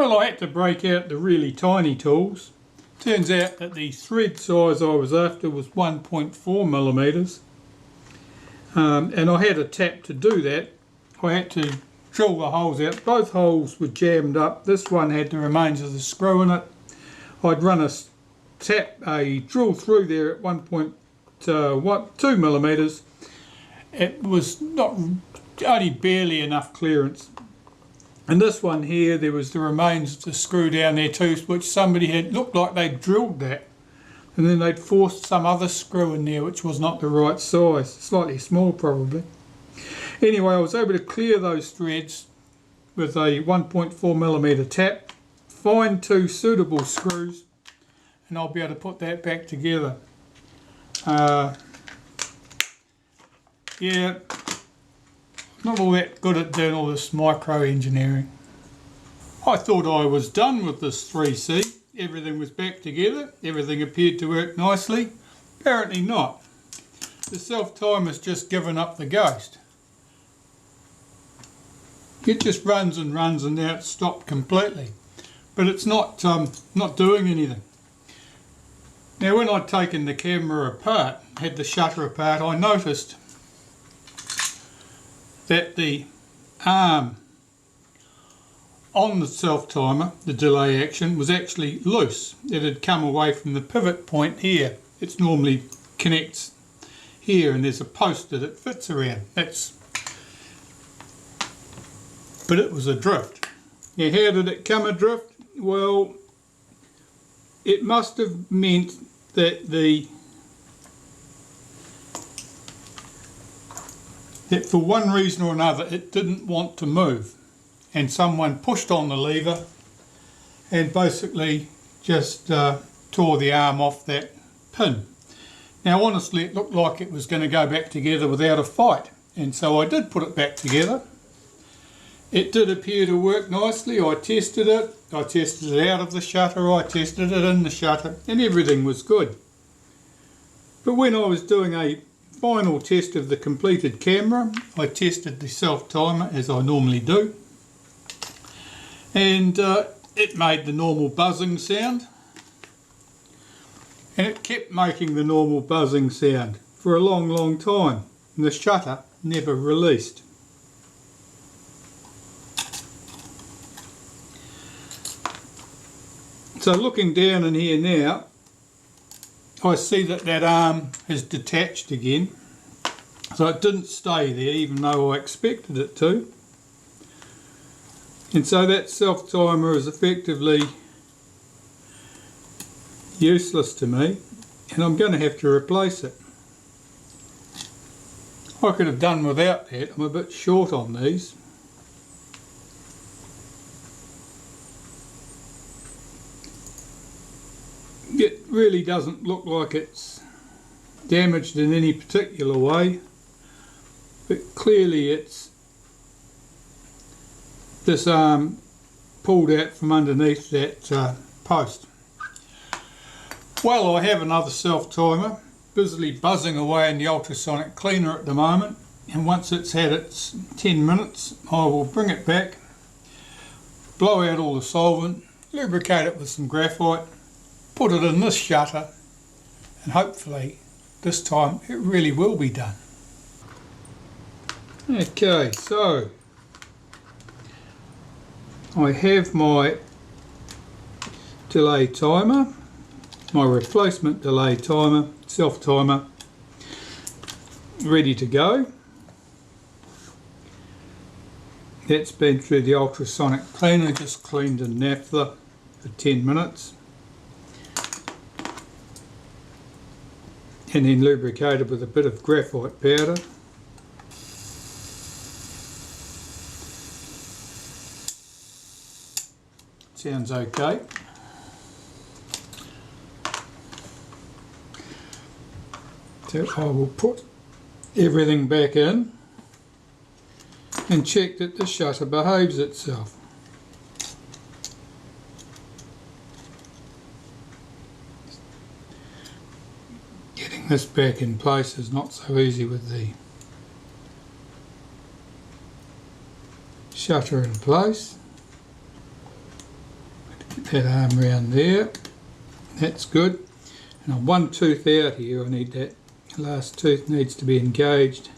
Well, I had to break out the really tiny tools. Turns out that the thread size I was after was 1.4 millimeters, and I had a tap to do that. I had to drill the holes out. Both holes were jammed up. This one had the remains of the screw in it. I'd run a drill through there at 1.2 millimeters. It was not only barely enough clearance. And this one here, there was the remains of the screw down there too, which somebody had looked like they'd drilled that, and then they'd forced some other screw in there which was not the right size, slightly small probably. Anyway, I was able to clear those threads with a 1.4 millimeter tap, find 2 suitable screws, and I'll be able to put that back together. Yeah, not all that good at doing all this micro engineering. I thought I was done with this 3C. Everything was back together, everything appeared to work nicely. Apparently not. The self-timer's just given up the ghost. It just runs and runs and now it's stopped completely. But it's not doing anything. Now when I'd taken the camera apart, had the shutter apart, I noticed that the arm on the self-timer, the delay action, was actually loose. It had come away from the pivot point here. It normally connects here and there's a post that it fits around. But it was adrift. Now how did it come adrift? Well, it must have meant that that for one reason or another it didn't want to move, and someone pushed on the lever and basically just tore the arm off that pin. Now honestly it looked like it was going to go back together without a fight, and so I did put it back together. It did appear to work nicely. I tested it out of the shutter, I tested it in the shutter, and everything was good. But when I was doing a final test of the completed camera, I tested the self-timer as I normally do, and it made the normal buzzing sound, and it kept making the normal buzzing sound for a long time, and the shutter never released. So looking down in here now, I see that that arm has detached again, so it didn't stay there even though I expected it to, and so that self-timer is effectively useless to me, and I'm going to have to replace it. I could have done without that. I'm a bit short on these. It really doesn't look like it's damaged in any particular way, but clearly it's this arm pulled out from underneath that post. Well, I have another self-timer busily buzzing away in the ultrasonic cleaner at the moment, and once it's had its 10 minutes I will bring it back, blow out all the solvent, lubricate it with some graphite, put it in this shutter, and hopefully this time it really will be done. Okay, so I have my delay timer, my replacement delay timer, self-timer, ready to go. That's been through the ultrasonic cleaner, just cleaned in naphtha for 10 minutes. And then lubricated with a bit of graphite powder. Sounds okay. So I will put everything back in and check that the shutter behaves itself. Getting this back in place is not so easy with the shutter in place. that arm round there, that's good. And on one tooth out here I need that last tooth needs to be engaged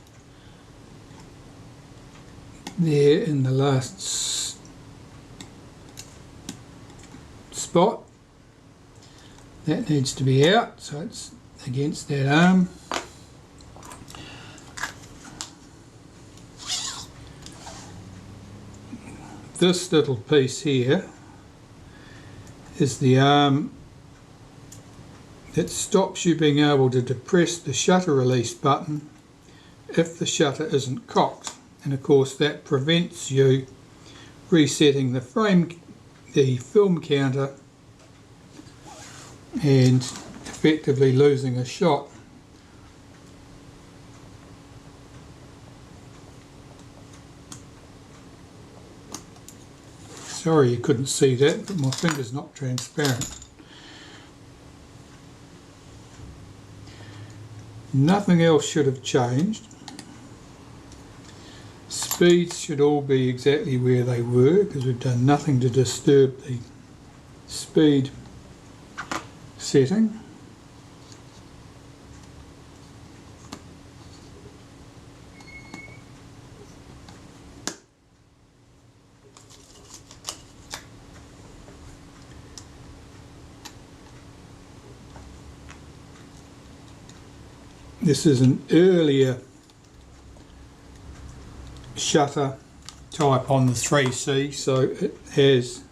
there in the last spot. That needs to be out, so it's against that arm. This little piece here is the arm that stops you being able to depress the shutter release button if the shutter isn't cocked, and of course that prevents you resetting the film counter and effectively losing a shot. Sorry you couldn't see that, but my finger's not transparent. Nothing else should have changed. Speeds should all be exactly where they were because we've done nothing to disturb the speed setting. This is an earlier shutter type on the 3C, so it has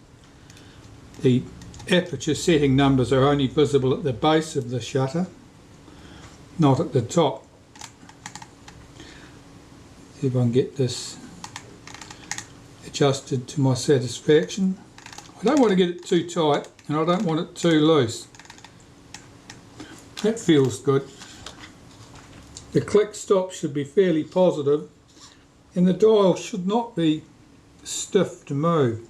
the aperture setting numbers are only visible at the base of the shutter, not at the top. See if I can get this adjusted to my satisfaction. I don't want to get it too tight and I don't want it too loose. That feels good. The click stop should be fairly positive and the dial should not be stiff to move.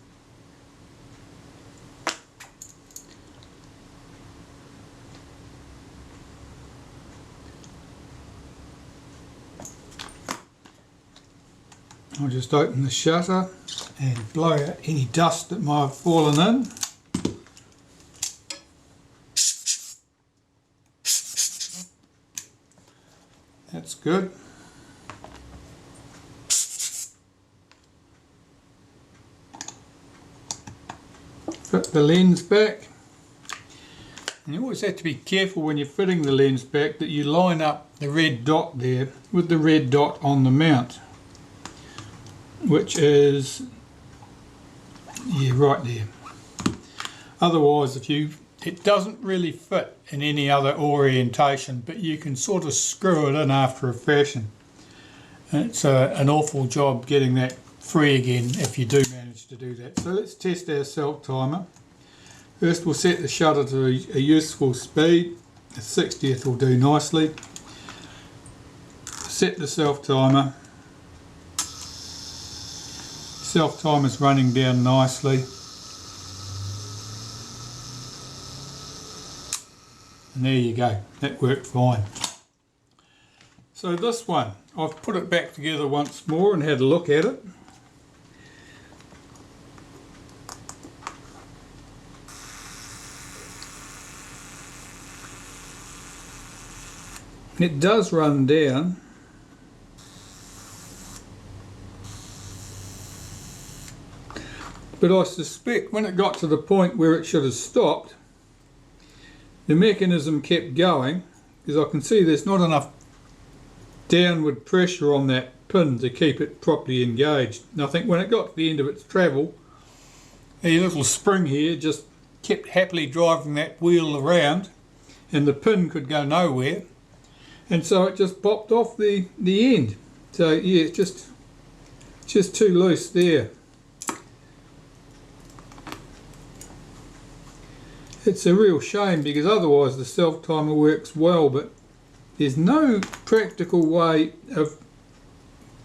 I'll just open the shutter and blow out any dust that might have fallen in. That's good. Fit the lens back. And you always have to be careful when you're fitting the lens back that you line up the red dot there with the red dot on the mount, which is, yeah, right there. Otherwise, it doesn't really fit in any other orientation, but you can sort of screw it in after a fashion. And it's an awful job getting that free again if you do manage to do that. So let's test our self timer. First we'll set the shutter to a useful speed. A 60th will do nicely. Set the self timer. Self timer's running down nicely. And there you go, that worked fine. So this one, I've put it back together once more and had a look at it. It does run down. But I suspect when it got to the point where it should have stopped, the mechanism kept going because I can see there's not enough downward pressure on that pin to keep it properly engaged. And I think when it got to the end of its travel, the little spring here just kept happily driving that wheel around and the pin could go nowhere, and so it just popped off the end. So yeah, it's just too loose there. It's a real shame because otherwise the self timer works well, but there's no practical way of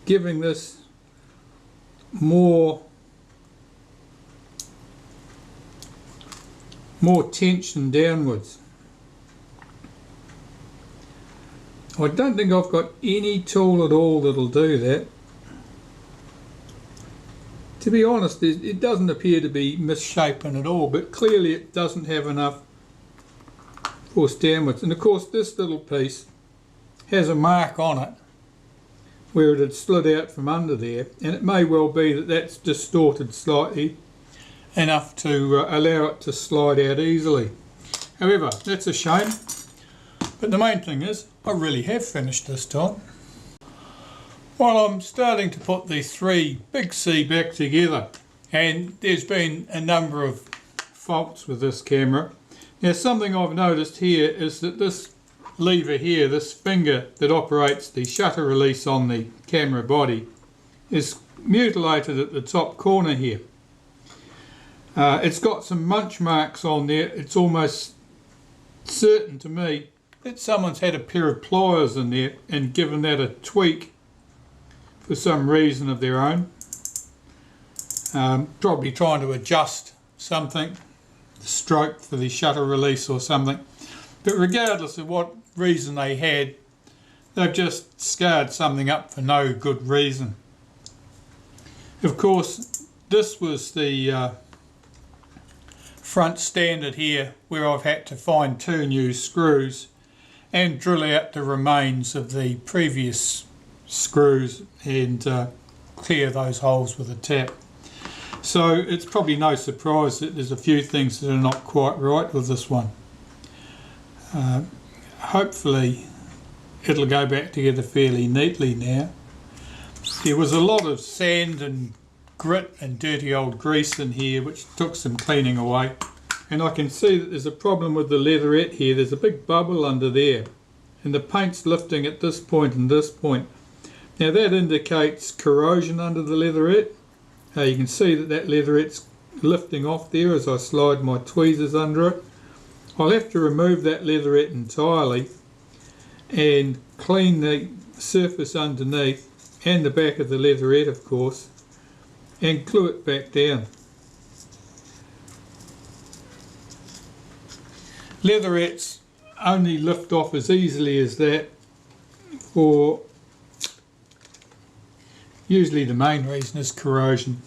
giving this more tension downwards. I don't think I've got any tool at all that'll do that. To be honest, it doesn't appear to be misshapen at all, but clearly it doesn't have enough force downwards. And of course this little piece has a mark on it where it had slid out from under there, and it may well be that that's distorted slightly enough to allow it to slide out easily. However, that's a shame, but the main thing is I really have finished this time. While I'm starting to put the 3 big C back together, and there's been a number of faults with this camera. Now something I've noticed here is that this lever here, this finger that operates the shutter release on the camera body, is mutilated at the top corner here. It's got some munch marks on there. It's almost certain to me that someone's had a pair of pliers in there and given that a tweak for some reason of their own. Probably trying to adjust something, the stroke for the shutter release or something. But regardless of what reason they had, they've just scarred something up for no good reason. Of course, this was the front standard here, where I've had to find 2 new screws and drill out the remains of the previous screws and clear those holes with a tap. So it's probably no surprise that there's a few things that are not quite right with this one. Hopefully it'll go back together fairly neatly now. There was a lot of sand and grit and dirty old grease in here which took some cleaning away, and I can see that there's a problem with the leatherette here. There's a big bubble under there and the paint's lifting at this point and this point. Now that indicates corrosion under the leatherette. You can see that leatherette's lifting off there as I slide my tweezers under it. I'll have to remove that leatherette entirely and clean the surface underneath and the back of the leatherette, of course, and glue it back down. Leatherettes only lift off as easily as that for usually the main reason is corrosion.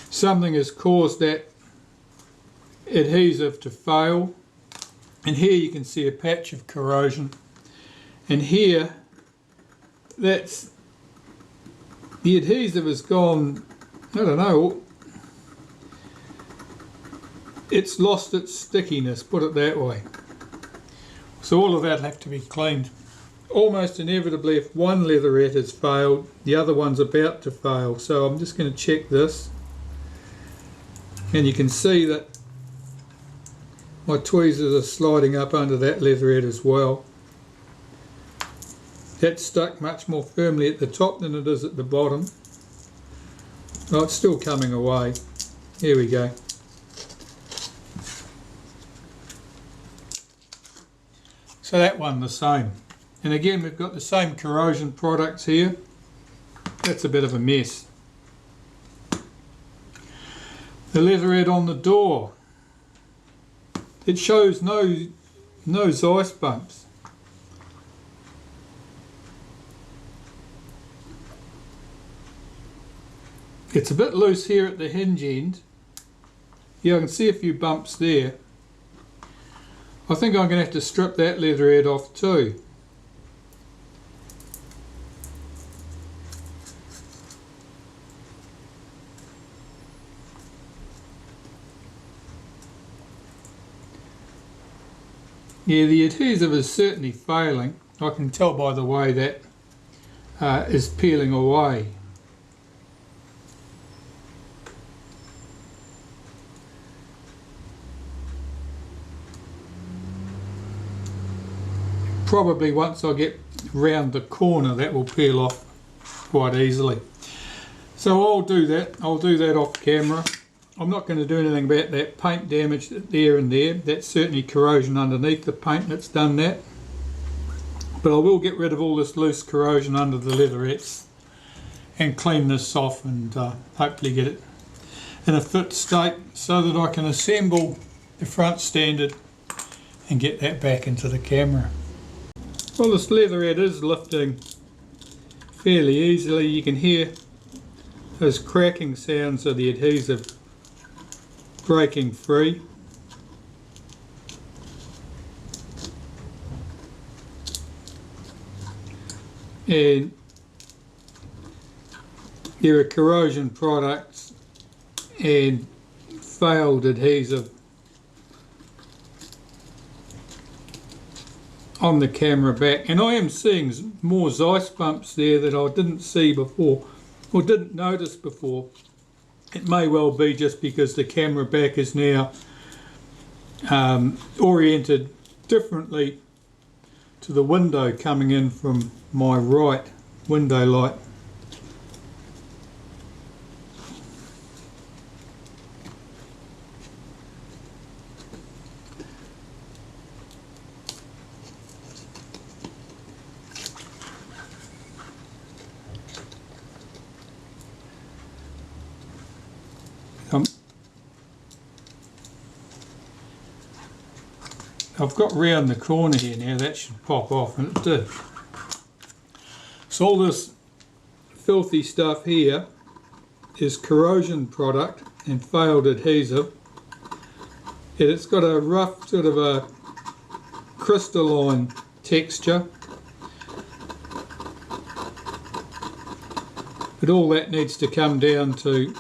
Something has caused that adhesive to fail, and here you can see a patch of corrosion, and here that's the adhesive has gone, I don't know, it's lost its stickiness, put it that way. So all of that will have to be cleaned. Almost inevitably, if one leatherette has failed, the other one's about to fail. So I'm just going to check this, and you can see that my tweezers are sliding up under that leatherette as well. That's stuck much more firmly at the top than it is at the bottom. Oh, it's still coming away. Here we go. So that one the same. And again, we've got the same corrosion products here. That's a bit of a mess. The leatherette on the door, it shows no Zeiss bumps. It's a bit loose here at the hinge end. Yeah, I can see a few bumps there. I think I'm going to have to strip that leatherette off too. Yeah, the adhesive is certainly failing. I can tell by the way that is peeling away. Probably once I get round the corner that will peel off quite easily. So I'll do that off camera. I'm not going to do anything about that paint damage there and there. That's certainly corrosion underneath the paint that's done that. But I will get rid of all this loose corrosion under the leatherettes and clean this off and hopefully get it in a fit state so that I can assemble the front standard and get that back into the camera. Well, this leatherette is lifting fairly easily. You can hear Those cracking sounds are the adhesive breaking free. And there are corrosion products and failed adhesive on the camera back, and I am seeing more Zeiss bumps there that I didn't see before or didn't notice before. It may well be just because the camera back is now oriented differently to the window coming in from my right window light. I've got round the corner here now, that should pop off, and it did. So all this filthy stuff here is corrosion product and failed adhesive. And it's got a rough sort of a crystalline texture. But all that needs to come down to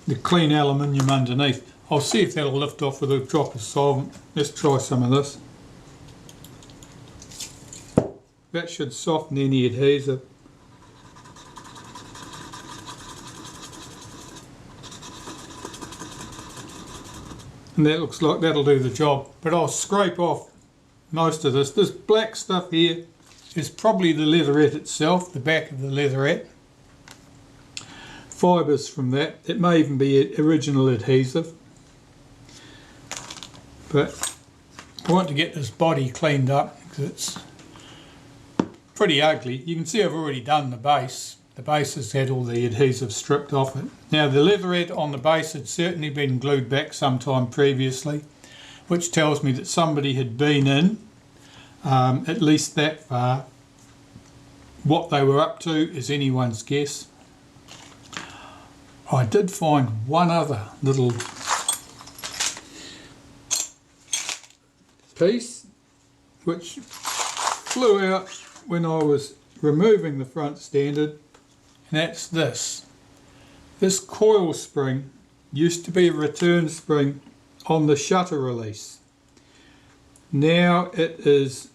the clean aluminium underneath. I'll see if that'll lift off with a drop of solvent. Let's try some of this. That should soften any adhesive. And that looks like that'll do the job. But I'll scrape off most of this. This black stuff here is probably the leatherette itself, the back of the leatherette. Fibres from that. It may even be original adhesive. But I want to get this body cleaned up because it's pretty ugly. You can see I've already done the base. The base has had all the adhesive stripped off it. Now the leatherette on the base had certainly been glued back sometime previously, which tells me that somebody had been in at least that far. What they were up to is anyone's guess. I did find one other little piece which flew out when I was removing the front standard, and that's this. This coil spring used to be a return spring on the shutter release. Now it is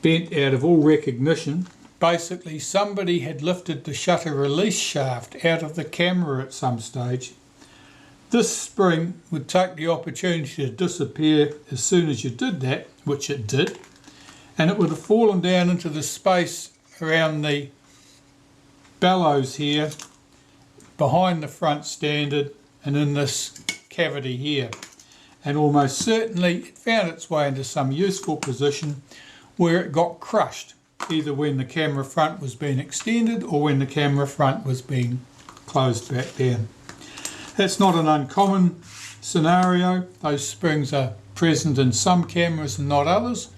bent out of all recognition. Basically somebody had lifted the shutter release shaft out of the camera at some stage. This spring would take the opportunity to disappear as soon as you did that, which it did, and it would have fallen down into the space around the bellows here, behind the front standard, and in this cavity here. And almost certainly it found its way into some useful position where it got crushed, either when the camera front was being extended or when the camera front was being closed back down. That's not an uncommon scenario. Those springs are present in some cameras and not others,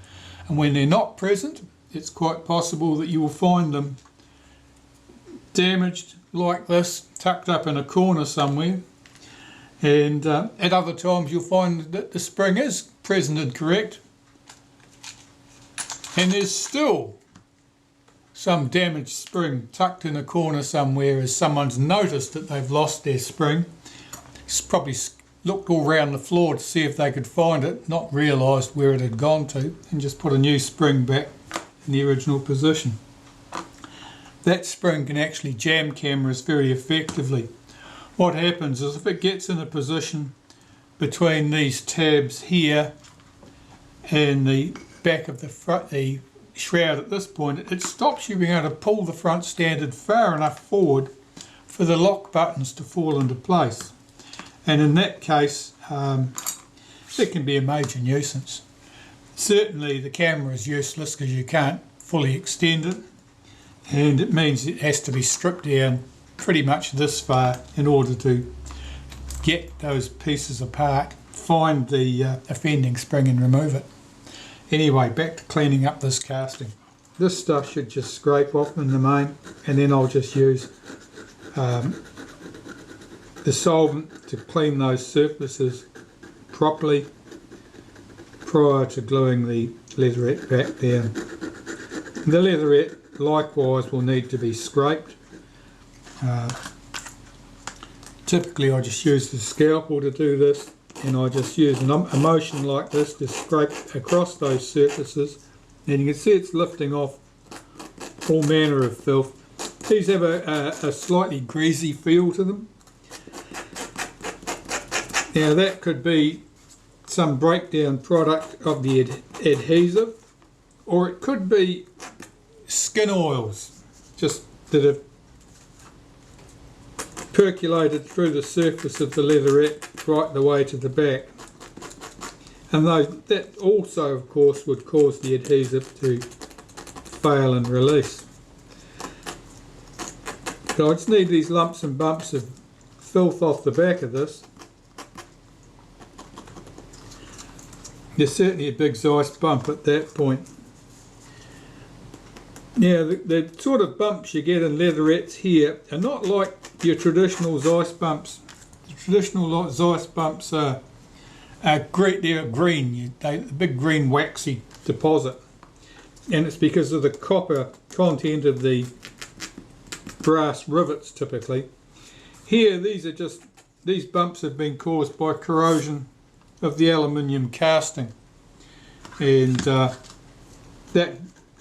and when they're not present, it's quite possible that you will find them damaged like this, tucked up in a corner somewhere. And at other times you'll find that the spring is present and correct, and there's still some damaged spring tucked in a corner somewhere as someone's noticed that they've lost their spring. It's probably looked all around the floor to see if they could find it, not realised where it had gone to, and just put a new spring back in the original position. That spring can actually jam cameras very effectively. What happens is if it gets in a position between these tabs here and the back of the shroud at this point, it stops you being able to pull the front standard far enough forward for the lock buttons to fall into place. And in that case, it can be a major nuisance. Certainly the camera is useless because you can't fully extend it, and it means it has to be stripped down pretty much this far in order to get those pieces apart, find the offending spring and remove it. Anyway, back to cleaning up this casting. this stuff should just scrape off in the main, and then I'll just use the solvent to clean those surfaces properly prior to gluing the leatherette back down. The leatherette likewise will need to be scraped. Typically I just use the scalpel to do this, and I just use a motion like this to scrape across those surfaces, and you can see it's lifting off all manner of filth. These have a slightly greasy feel to them. Now that could be some breakdown product of the adhesive, or it could be skin oils just that have percolated through the surface of the leatherette right the way to the back, and that also of course would cause the adhesive to fail and release. So I just need these lumps and bumps of filth off the back of this. There's certainly a big Zeiss bump at that point. Now the sort of bumps you get in leatherettes here are not like your traditional Zeiss bumps. The traditional Zeiss bumps are great. They're green. The big green waxy deposit, and it's because of the copper content of the brass rivets typically. Here these bumps have been caused by corrosion of the aluminium casting, and that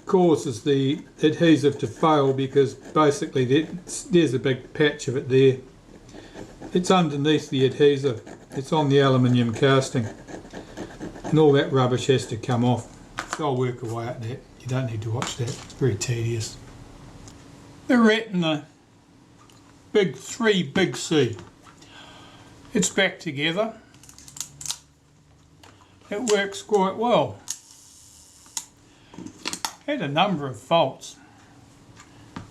causes the adhesive to fail, because basically there's a big patch of it there. It's underneath the adhesive, it's on the aluminium casting, and all that rubbish has to come off. So I'll work away at that. You don't need to watch that, it's very tedious. The Retina Big 3 Big C, it's back together. It works quite well. Had a number of faults.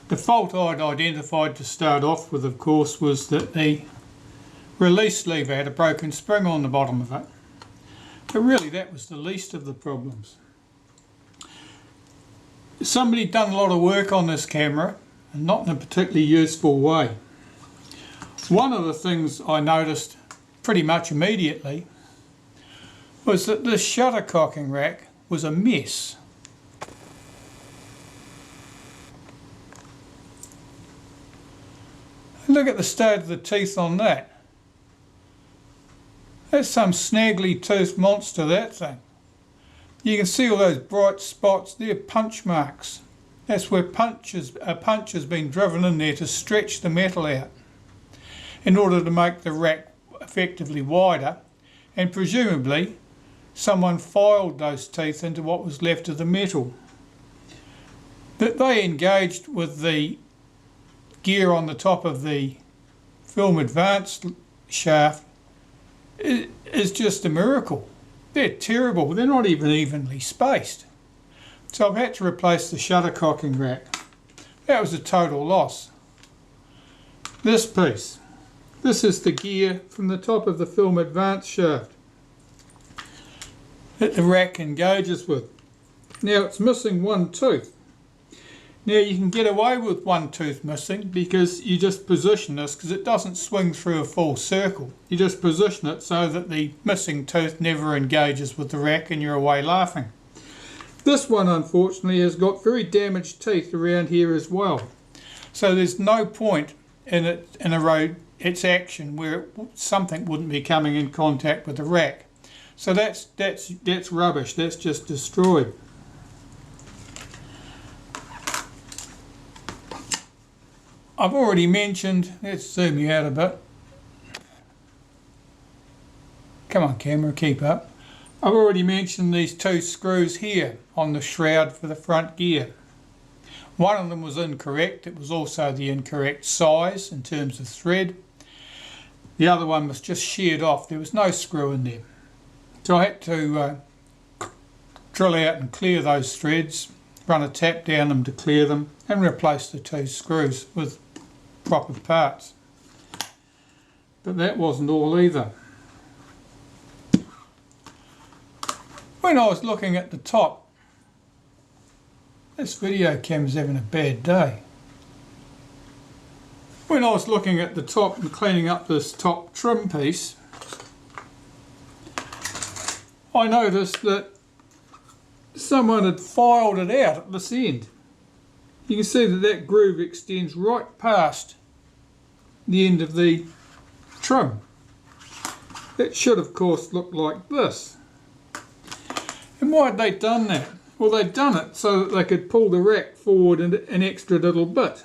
The fault I'd identified to start off with, of course, was that the release lever had a broken spring on the bottom of it. But really that was the least of the problems. Somebody done a lot of work on this camera, and not in a particularly useful way. One of the things I noticed pretty much immediately was that this shutter cocking rack was a mess. Look at the state of the teeth on that. That's some snaggly toothed monster, that thing. You can see all those bright spots, they're punch marks. That's where a punch has been driven in there to stretch the metal out in order to make the rack effectively wider, and presumably someone filed those teeth into what was left of the metal. That they engaged with the gear on the top of the film advanced shaft is just a miracle. They're terrible. They're not even evenly spaced. So I've had to replace the shutter cocking rack. That was a total loss. This piece. This is the gear from the top of the film advanced shaft that the rack engages with. Now it's missing one tooth. Now you can get away with one tooth missing because you just position this, because it doesn't swing through a full circle. You just position it so that the missing tooth never engages with the rack and you're away laughing. This one unfortunately has got very damaged teeth around here as well. So there's no point in its action where something wouldn't be coming in contact with the rack. So that's rubbish, that's just destroyed. I've already mentioned, let's zoom you out a bit. Come on camera, keep up. I've already mentioned these two screws here on the shroud for the front gear. One of them was incorrect, it was also the incorrect size in terms of thread. The other one was just sheared off, there was no screw in there. So I had to drill out and clear those threads, run a tap down them to clear them, and replace the two screws with proper parts. But that wasn't all either. When I was looking at the top, This video camera's having a bad day. When I was looking at the top and cleaning up this top trim piece, I noticed that someone had filed it out at this end. You can see that that groove extends right past the end of the trim. It should of course look like this. And why had they done that? Well, they'd done it so that they could pull the rack forward an extra little bit.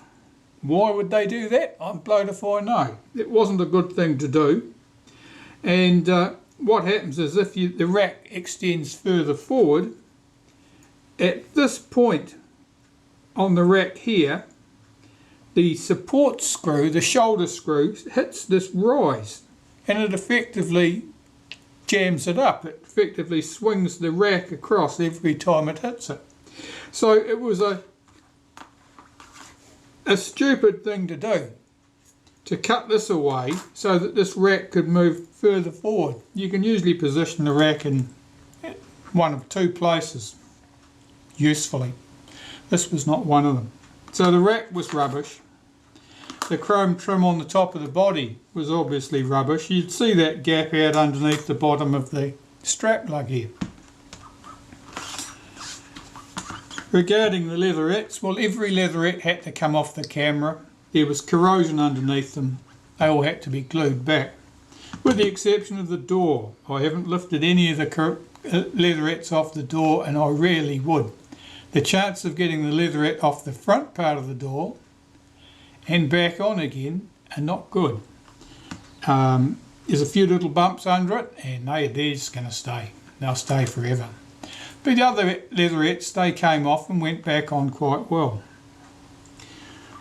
Why would they do that? I'm blowed if I know. It wasn't a good thing to do. And what happens is if the rack extends further forward, at this point on the rack here, the support screw, the shoulder screw, hits this rise and it effectively jams it up. It effectively swings the rack across every time it hits it. So it was a stupid thing to do, to cut this away so that this rack could move further forward. You can usually position the rack in one of two places usefully. This was not one of them. So the rack was rubbish. The chrome trim on the top of the body was obviously rubbish. You'd see that gap out underneath the bottom of the strap lug here. Regarding the leatherettes, well, every leatherette had to come off the camera. There was corrosion underneath them. They all had to be glued back, with the exception of the door. I haven't lifted any of the leatherettes off the door, and I rarely would. The chance of getting the leatherette off the front part of the door and back on again are not good. There's a few little bumps under it, and they're just going to stay. They'll stay forever. But the other leatherettes, they came off and went back on quite well.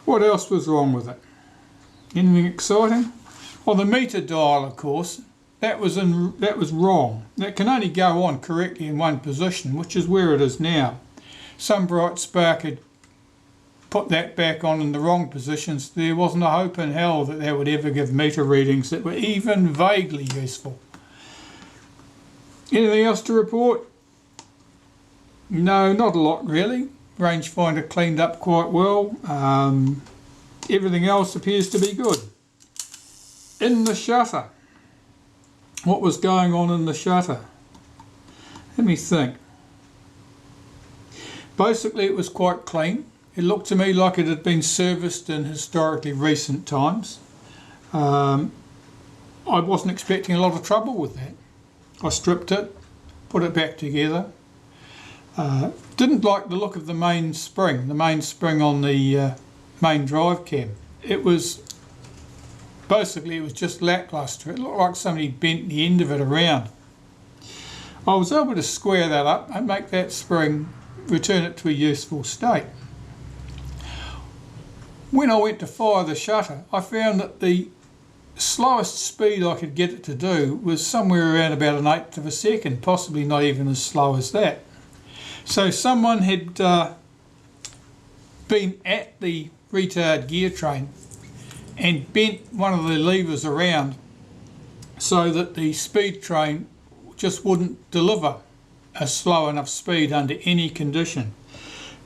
What else was wrong with it? Anything exciting? Well, the meter dial, of course, that was wrong. That can only go on correctly in one position, which is where it is now. Some bright spark had put that back on in the wrong position, so there wasn't a hope in hell that they would ever give meter readings that were even vaguely useful. Anything else to report? No, not a lot really. Rangefinder cleaned up quite well. Everything else appears to be good. In the shutter. What was going on in the shutter? Let me think. Basically it was quite clean. It looked to me like it had been serviced in historically recent times. I wasn't expecting a lot of trouble with that. I stripped it, put it back together. Didn't like the look of the main spring on the main drive cam. It was just lackluster. It looked like somebody bent the end of it around. I was able to square that up and make that spring, return it to a useful state. When I went to fire the shutter, I found that the slowest speed I could get it to do was somewhere around about 1/8 of a second, possibly not even as slow as that. So someone had been at the retard gear train and bent one of the levers around so that the speed train just wouldn't deliver a slow enough speed under any condition.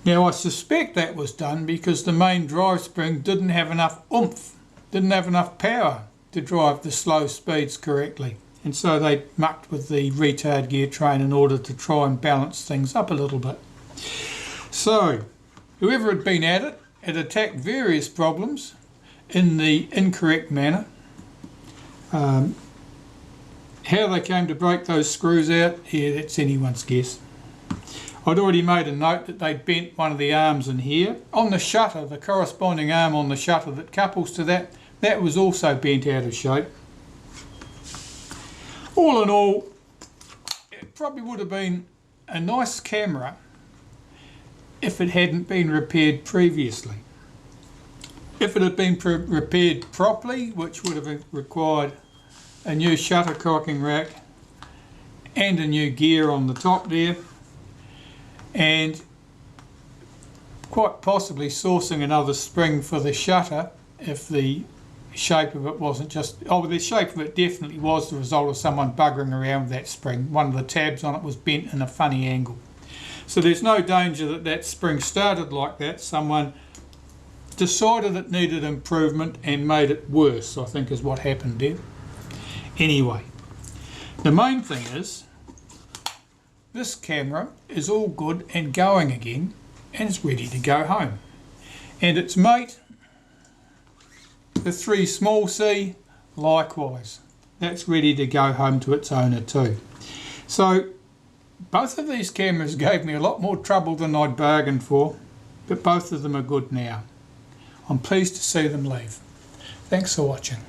Now I suspect that was done because the main drive spring didn't have enough oomph, didn't have enough power to drive the slow speeds correctly. And so they mucked with the retard gear train in order to try and balance things up a little bit. So, whoever had been at it had attacked various problems in the incorrect manner. How they came to break those screws out, yeah, that's anyone's guess. I'd already made a note that they'd bent one of the arms in here. On the shutter, the corresponding arm on the shutter that couples to that, that was also bent out of shape. All in all, it probably would have been a nice camera if it hadn't been repaired previously. If it had been repaired properly, which would have required a new shutter cocking rack and a new gear on the top there, and quite possibly sourcing another spring for the shutter if the shape of it wasn't just, oh, the shape of it definitely was the result of someone buggering around with that spring. One of the tabs on it was bent in a funny angle. So there's no danger that that spring started like that. Someone decided it needed improvement and made it worse, I think is what happened there. Anyway, the main thing is this camera is all good and going again and it's ready to go home. And its mate, the 3 small C, likewise. That's ready to go home to its owner too. So both of these cameras gave me a lot more trouble than I'd bargained for, but both of them are good now. I'm pleased to see them leave. Thanks for watching.